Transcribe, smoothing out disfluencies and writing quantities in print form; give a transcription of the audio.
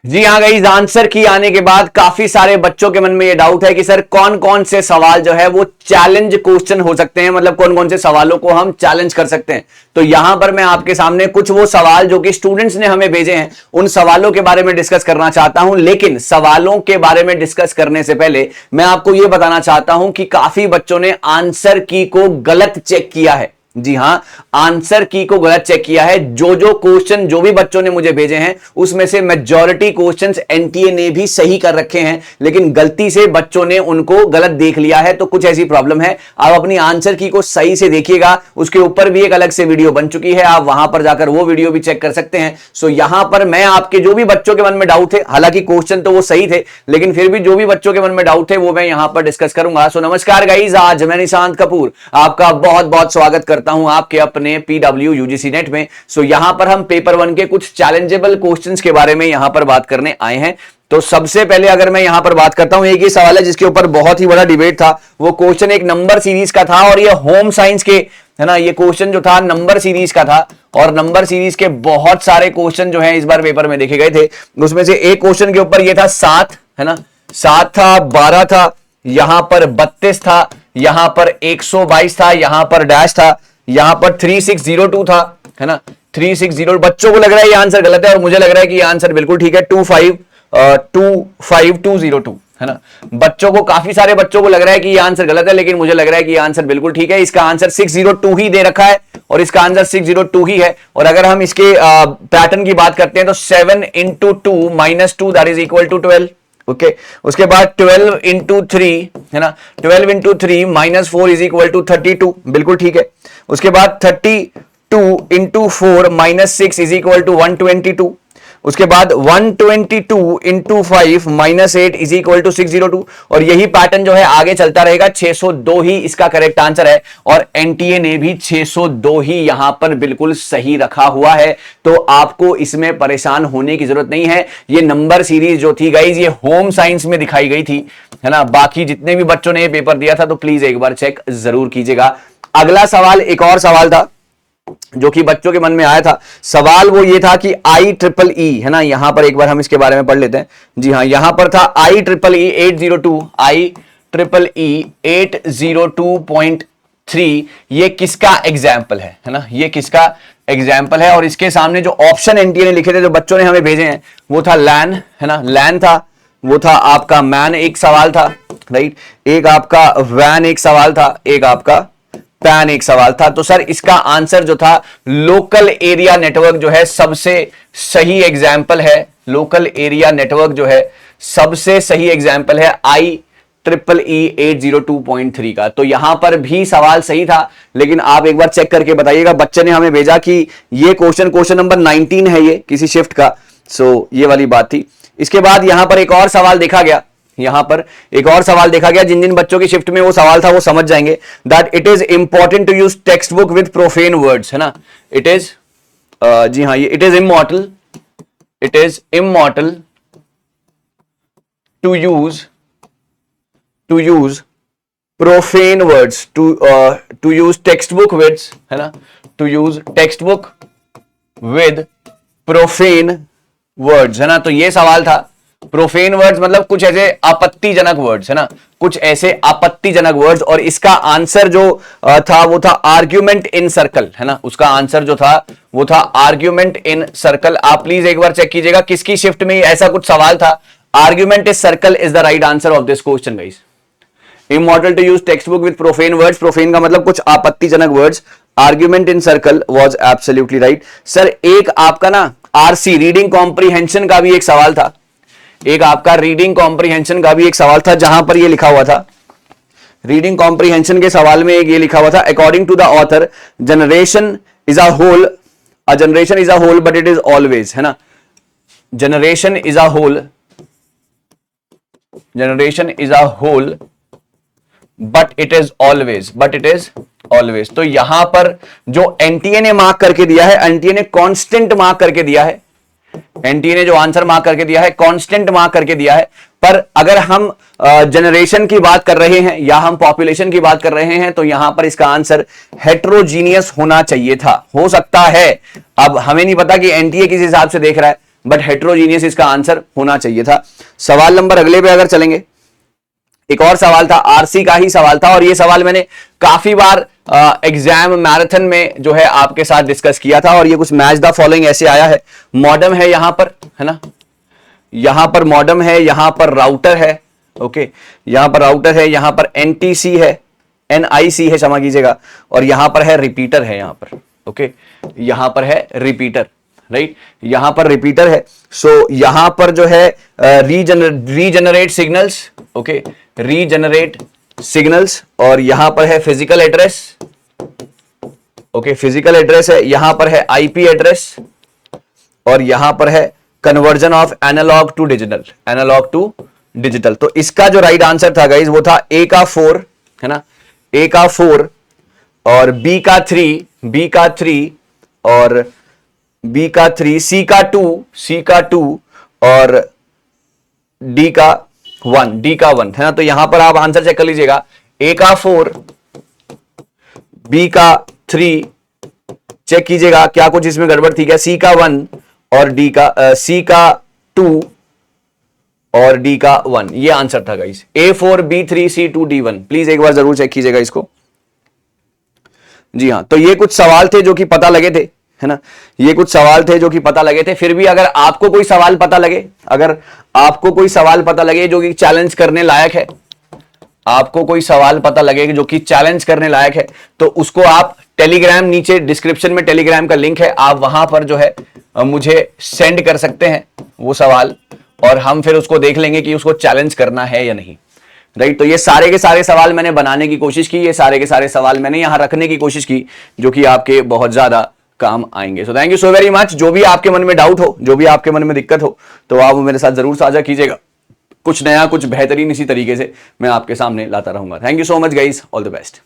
जी हाँ guys, answer की आने के बाद काफी सारे बच्चों के मन में ये डाउट है कि सर कौन कौन से सवाल जो है वो चैलेंज क्वेश्चन हो सकते हैं, मतलब कौन कौन से सवालों को हम चैलेंज कर सकते हैं। तो यहां पर मैं आपके सामने कुछ वो सवाल जो कि स्टूडेंट्स ने हमें भेजे हैं उन सवालों के बारे में डिस्कस करना चाहता हूं। लेकिन सवालों के बारे में डिस्कस करने से पहले मैं आपको यह बताना चाहता हूं कि काफी बच्चों ने आंसर की को गलत चेक किया है। जी हां, आंसर की को गलत चेक किया है। जो क्वेश्चन जो भी बच्चों ने मुझे भेजे हैं उसमें से मेजॉरिटी क्वेश्चंस एनटीए ने भी सही कर रखे हैं, लेकिन गलती से बच्चों ने उनको गलत देख लिया है। तो कुछ ऐसी प्रॉब्लम है। आप अपनी आंसर की को सही से देखिएगा, उसके ऊपर भी एक अलग से वीडियो बन चुकी है, आप वहां पर जाकर वो वीडियो भी चेक कर सकते हैं। सो यहां पर मैं आपके जो भी बच्चों के मन में डाउट थे, हालांकि क्वेश्चन तो वो सही थे, लेकिन फिर भी जो भी बच्चों के मन में डाउट थे वो मैं यहां पर डिस्कस करूंगा। सो नमस्कार गाइज, आज मैं निशांत कपूर आपका बहुत बहुत स्वागत करता हूं आपके अपने पीडब्ल्यू यूजीसी नेट में। सो यहां पर हम पेपर 1 के कुछ चैलेंजेबल क्वेश्चंस के बारे में यहां पर बात करने आए हैं। तो सबसे पहले अगर मैं यहां पर बात करता हूं, एक ही सवाल है जिसके ऊपर बहुत ही बड़ा डिबेट था। वो क्वेश्चन एक नंबर सीरीज का था और ये होम साइंस के, है ना, ये क्वेश्चन जो था नंबर सीरीज का था। और नंबर सीरीज के बहुत सारे क्वेश्चन जो है इस बार पेपर में देखे गए थे। उसमें से एक क्वेश्चन के ऊपर ये था 7, है ना, 7 था, 12 था, यहां पर 32 था, यहां पर 122 था, यहां पर डैश था, यहां पर 3602 था, है ना, 3602। बच्चों को लग रहा है ये आंसर गलत है और मुझे लग रहा है कि ये आंसर बिल्कुल ठीक है, 25252, है ना। बच्चों को, काफी सारे बच्चों को लग रहा है कि ये आंसर गलत है, लेकिन मुझे लग रहा है कि ये आंसर बिल्कुल ठीक है। इसका आंसर 602 ही दे रखा है और इसका आंसर 602 ही है। और अगर हम इसके पैटर्न की बात करते हैं तो 7 into 2 minus 2 that is equal to 12। Okay, उसके बाद 12 इंटू 3, है ना, 12 into 3 minus 4 is equal to 32, बिल्कुल ठीक है। उसके बाद 32 into 4 minus 6 is equal to 122। उसके बाद 122 into 5 minus 8 is equal to 602। और यही पैटर्न जो है आगे चलता रहेगा। 602 ही इसका करेक्ट आंसर है और एनटीए ने भी 602 ही यहां पर बिल्कुल सही रखा हुआ है। तो आपको इसमें परेशान होने की जरूरत नहीं है। ये नंबर सीरीज जो थी गाइज, ये होम साइंस में दिखाई गई थी, है ना। बाकी जितने भी बच्चों ने ये पेपर दिया था तो प्लीज एक बार चेक जरूर कीजिएगा। अगला सवाल एक और सवाल था जो कि बच्चों के मन में आया था। सवाल वो ये था कि IEEE, है ना, यहां पर एक बार हम इसके बारे में पढ़ लेते हैं। जी हां, यहां पर था IEEE 802.3, ये किसका एग्जाम्पल है ना, ये किसका एग्जाम्पल है। और इसके सामने जो ऑप्शन एनटीए ने लिखे थे, जो बच्चों ने हमें भेजे हैं, वो था लैन, है ना, लैन था, वो था आपका मैन एक सवाल था, राइट, एक आपका वैन एक सवाल था, एक आपका पैन एक सवाल था। तो सर इसका आंसर जो था लोकल एरिया नेटवर्क जो है सबसे सही एग्जाम्पल है। लोकल एरिया नेटवर्क जो है सबसे सही एग्जाम्पल है IEEE 802.3 का। तो यहां पर भी सवाल सही था, लेकिन आप एक बार चेक करके बताइएगा। बच्चे ने हमें भेजा कि ये क्वेश्चन नंबर 19 है, ये किसी शिफ्ट का। सो ये वाली बात थी। इसके बाद यहां पर एक और सवाल देखा गया, यहां पर एक और सवाल देखा गया। जिन जिन बच्चों की शिफ्ट में वो सवाल था वो समझ जाएंगे। That it is important to use text book with profane words, है ना। इट इज, जी हाँ, ये it is immortal to use profane words, to use text book with, है ना, to use text book with profane words, है ना। तो ये सवाल था। प्रोफेन वर्ड्स मतलब कुछ ऐसे आपत्तिजनक वर्ड्स, है ना, कुछ ऐसे आपत्तिजनक वर्ड्स। और इसका आंसर जो था वो था आर्ग्यूमेंट इन सर्कल, है ना। उसका आंसर जो था वो था आर्ग्यूमेंट इन सर्कल। आप प्लीज एक बार चेक कीजिएगा किसकी शिफ्ट में ऐसा कुछ सवाल था। Argument is circle is the right answer of this question guys. Immortal to use text book with profane words, profane का मतलब कुछ आपत्तिजनक words. Argument in circle was absolutely right. Sir एक आपका ना आरसी रीडिंग कॉम्प्रीहेंशन का भी एक सवाल था, एक आपका रीडिंग कॉम्प्रीहेंशन का भी एक सवाल था, जहां पर ये लिखा हुआ था, रीडिंग कॉम्प्रीहेंशन के सवाल में एक ये लिखा हुआ था, according to the author generation is a whole, generation is a whole but it is always, है ना, generation is a whole but it is always. तो यहां पर जो एनटीए ने मार्क करके दिया है, एनटीए ने कांस्टेंट मार्क करके दिया है, एनटीए ने जो आंसर मार्क करके दिया है कांस्टेंट मार्क करके दिया है। पर अगर हम जनरेशन की बात कर रहे हैं या हम पॉपुलेशन की बात कर रहे हैं तो यहां पर इसका आंसर हेट्रोजीनियस होना चाहिए था। हो सकता है, अब हमें नहीं पता कि एनटीए किस हिसाब से देख रहा है, बट हेट्रोजीनियस इसका आंसर होना चाहिए था। सवाल नंबर अगले पे अगर चलेंगे, एक और सवाल था, आरसी का ही सवाल था, और ये सवाल मैंने काफी बार एग्जाम मैराथन में जो है आपके साथ डिस्कस किया था, और ये कुछ मैच द फॉलोइंग ऐसे आया है। मॉडेम है यहां पर, है ना, यहां पर मॉडेम है, यहां पर राउटर है, ओके, यहां पर राउटर है, यहां पर एनटीसी है, एनआईसी है, क्षमा कीजिएगा, और यहां पर है रिपीटर है यहां पर, ओके, यहां पर है रिपीटर, राइट, यहां पर रिपीटर है। सो यहां पर जो है regenerate signals, okay, regenerate signals, और यहां पर है physical address, okay, physical address है, यहां पर है आईपी एड्रेस, और यहां पर है conversion of analogue to digital, analogue to digital. तो इसका जो राइट आंसर था गाइस वो था ए का 4, है ना, ए का 4, और बी का 3, बी का 3, और बी का 3, सी का 2, सी का 2, और डी का 1, डी का 1, है ना। तो यहां पर आप आंसर चेक कर लीजिएगा, ए का 4, बी का 3, चेक कीजिएगा क्या कुछ इसमें गड़बड़ थी क्या, सी का 1 और डी का सी का 2 और डी का 1, ये आंसर था guys, A4 B3 C2 D1। Please एक बार जरूर चेक कीजिएगा इसको। जी हाँ, तो ये कुछ सवाल थे जो कि पता लगे थे, है ना, ये कुछ सवाल थे जो कि पता लगे थे। फिर भी अगर आपको कोई सवाल पता लगे, अगर आपको कोई सवाल पता लगे जो कि चैलेंज करने लायक है, आपको कोई सवाल पता लगे जो कि चैलेंज करने लायक है, तो उसको आप टेलीग्राम, नीचे डिस्क्रिप्शन में टेलीग्राम का लिंक है, आप वहां पर जो है मुझे सेंड कर सकते हैं वो सवाल, और हम फिर उसको देख लेंगे कि उसको चैलेंज करना है या नहीं, राइट। तो ये सारे के सारे सवाल मैंने बनाने की कोशिश की, ये सारे के सारे सवाल मैंने यहां रखने की कोशिश की जो कि आपके बहुत ज्यादा काम आएंगे। So thank you so very much. जो भी आपके मन में डाउट हो, जो भी आपके मन में दिक्कत हो, तो आप मेरे साथ जरूर साझा कीजिएगा। कुछ नया, कुछ बेहतरीन इसी तरीके से मैं आपके सामने लाता रहूंगा। Thank you so much guys, all the best.